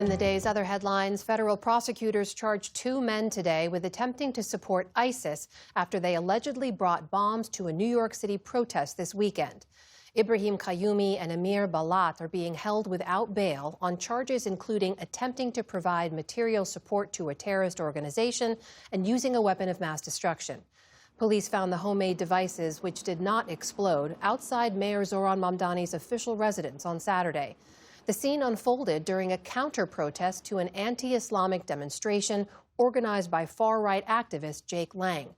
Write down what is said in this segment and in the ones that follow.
In the day's other headlines, federal prosecutors charged two men today with attempting to support ISIS after they allegedly brought bombs to a New York City protest this weekend. Ibrahim Qayyumi and Amir Balat are being held without bail on charges including attempting to provide material support to a terrorist organization and using a weapon of mass destruction. Police found the homemade devices, which did not explode, outside Mayor Zohran Mamdani's official residence on Saturday. The scene unfolded during a counter-protest to an anti-Islamic demonstration organized by far-right activist Jake Lang.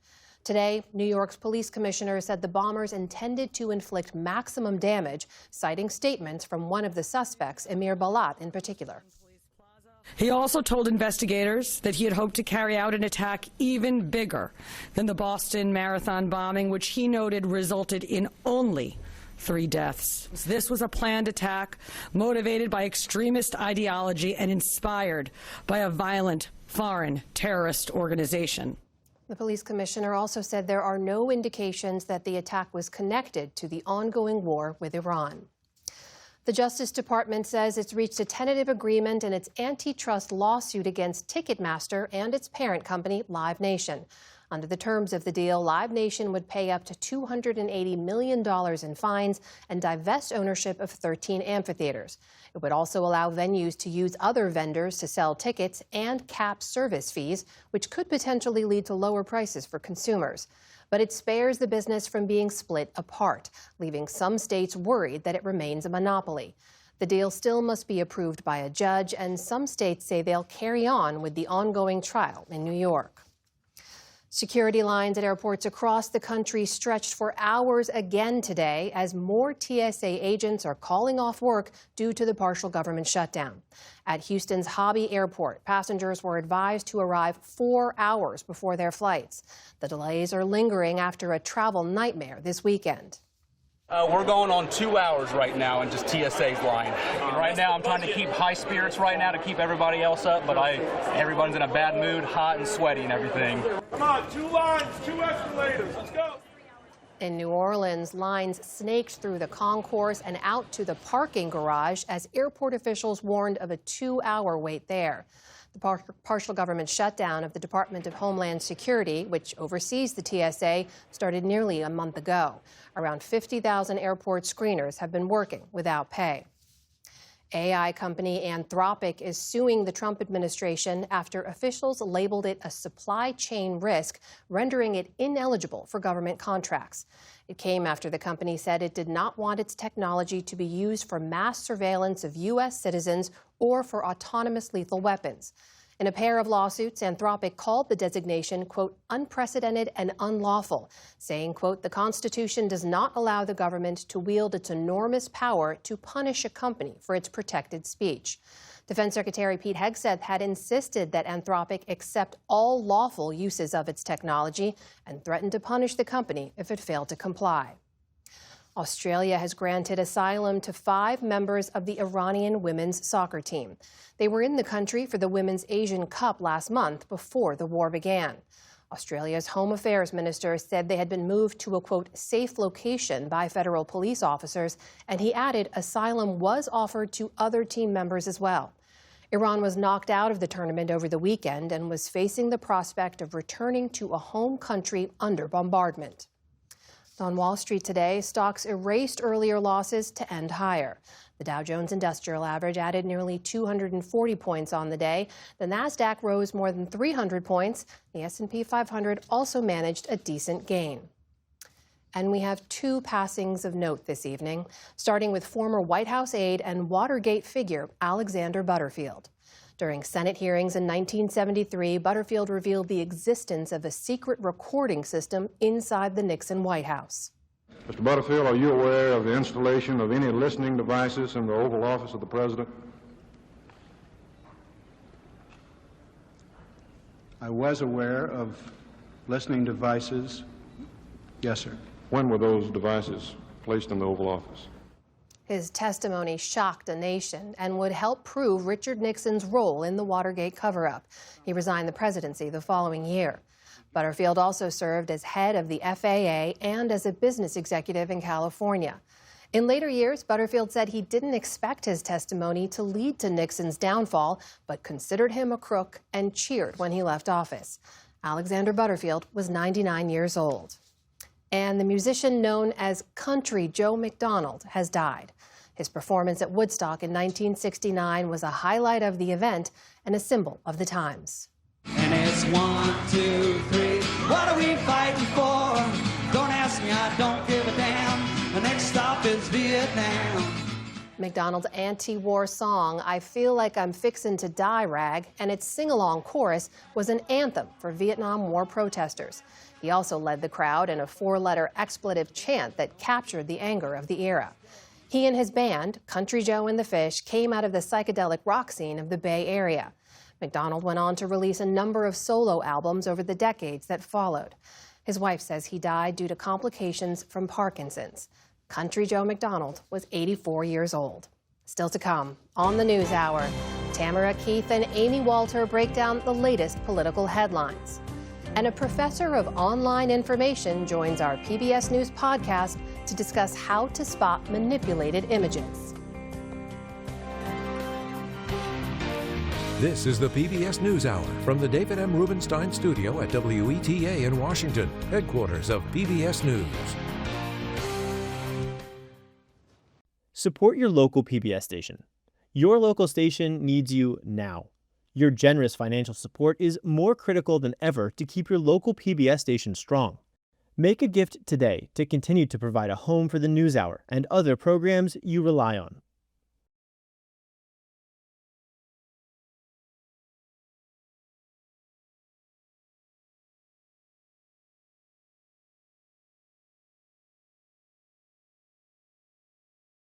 Today, New York's police commissioner said the bombers intended to inflict maximum damage, citing statements from one of the suspects, Amir Balat in particular. He also told investigators that he had hoped to carry out an attack even bigger than the Boston Marathon bombing, which he noted resulted in only 3 deaths. This was a planned attack motivated by extremist ideology and inspired by a violent foreign terrorist organization. The police commissioner also said there are no indications that the attack was connected to the ongoing war with Iran. The Justice Department says it's reached a tentative agreement in its antitrust lawsuit against Ticketmaster and its parent company, Live Nation. Under the terms of the deal, Live Nation would pay up to $280 million in fines and divest ownership of 13 amphitheaters. It would also allow venues to use other vendors to sell tickets and cap service fees, which could potentially lead to lower prices for consumers. But it spares the business from being split apart, leaving some states worried that it remains a monopoly. The deal still must be approved by a judge, and some states say they'll carry on with the ongoing trial in New York. Security lines at airports across the country stretched for hours again today as more TSA agents are calling off work due to the partial government shutdown. At Houston's Hobby Airport, passengers were advised to arrive 4 hours before their flights. The delays are lingering after a travel nightmare this weekend. We're going on 2 hours right now in just TSA's line. And right now I'm trying to keep high spirits right now to keep everybody else up, but everyone's in a bad mood, hot and sweaty and everything. Come on, 2 lines, 2 escalators, let's go. In New Orleans, lines snaked through the concourse and out to the parking garage as airport officials warned of a 2-hour wait there. The partial government shutdown of the Department of Homeland Security, which oversees the TSA, started nearly a month ago. Around 50,000 airport screeners have been working without pay. AI company Anthropic is suing the Trump administration after officials labeled it a supply chain risk, rendering it ineligible for government contracts. It came after the company said it did not want its technology to be used for mass surveillance of U.S. citizens or for autonomous lethal weapons. In a pair of lawsuits, Anthropic called the designation, quote, unprecedented and unlawful, saying, quote, the Constitution does not allow the government to wield its enormous power to punish a company for its protected speech. Defense Secretary Pete Hegseth had insisted that Anthropic accept all lawful uses of its technology and threatened to punish the company if it failed to comply. Australia has granted asylum to 5 members of the Iranian women's soccer team. They were in the country for the Women's Asian Cup last month before the war began. Australia's Home Affairs Minister said they had been moved to a, quote, safe location by federal police officers, and he added asylum was offered to other team members as well. Iran was knocked out of the tournament over the weekend and was facing the prospect of returning to a home country under bombardment. On Wall Street today, stocks erased earlier losses to end higher. The Dow Jones Industrial Average added nearly 240 points on the day. The Nasdaq rose more than 300 points. The S&P 500 also managed a decent gain. And we have 2 passings of note this evening, starting with former White House aide and Watergate figure Alexander Butterfield. During Senate hearings in 1973, Butterfield revealed the existence of a secret recording system inside the Nixon White House. Mr. Butterfield, are you aware of the installation of any listening devices in the Oval Office of the President? I was aware of listening devices. Yes, sir. When were those devices placed in the Oval Office? His testimony shocked a nation and would help prove Richard Nixon's role in the Watergate cover-up. He resigned the presidency the following year. Butterfield also served as head of the FAA and as a business executive in California. In later years, Butterfield said he didn't expect his testimony to lead to Nixon's downfall, but considered him a crook and cheered when he left office. Alexander Butterfield was 99 years old. And the musician known as Country Joe McDonald has died. His performance at Woodstock in 1969 was a highlight of the event and a symbol of the times. And it's 1, 2, 3, what are we fighting for? Don't ask me, I don't give a damn. The next stop is Vietnam. McDonald's anti-war song, I Feel Like I'm Fixin' to Die Rag, and its sing-along chorus was an anthem for Vietnam War protesters. He also led the crowd in a 4-letter expletive chant that captured the anger of the era. He and his band, Country Joe and the Fish, came out of the psychedelic rock scene of the Bay Area. McDonald went on to release a number of solo albums over the decades that followed. His wife says he died due to complications from Parkinson's. Country Joe McDonald was 84 years old. Still to come, on the News Hour, Tamara Keith and Amy Walter break down the latest political headlines. And a professor of online information joins our PBS News podcast to discuss how to spot manipulated images. This is the PBS NewsHour from the David M. Rubenstein Studio at WETA in Washington, headquarters of PBS News. Support your local PBS station. Your local station needs you now. Your generous financial support is more critical than ever to keep your local PBS station strong. Make a gift today to continue to provide a home for the NewsHour and other programs you rely on.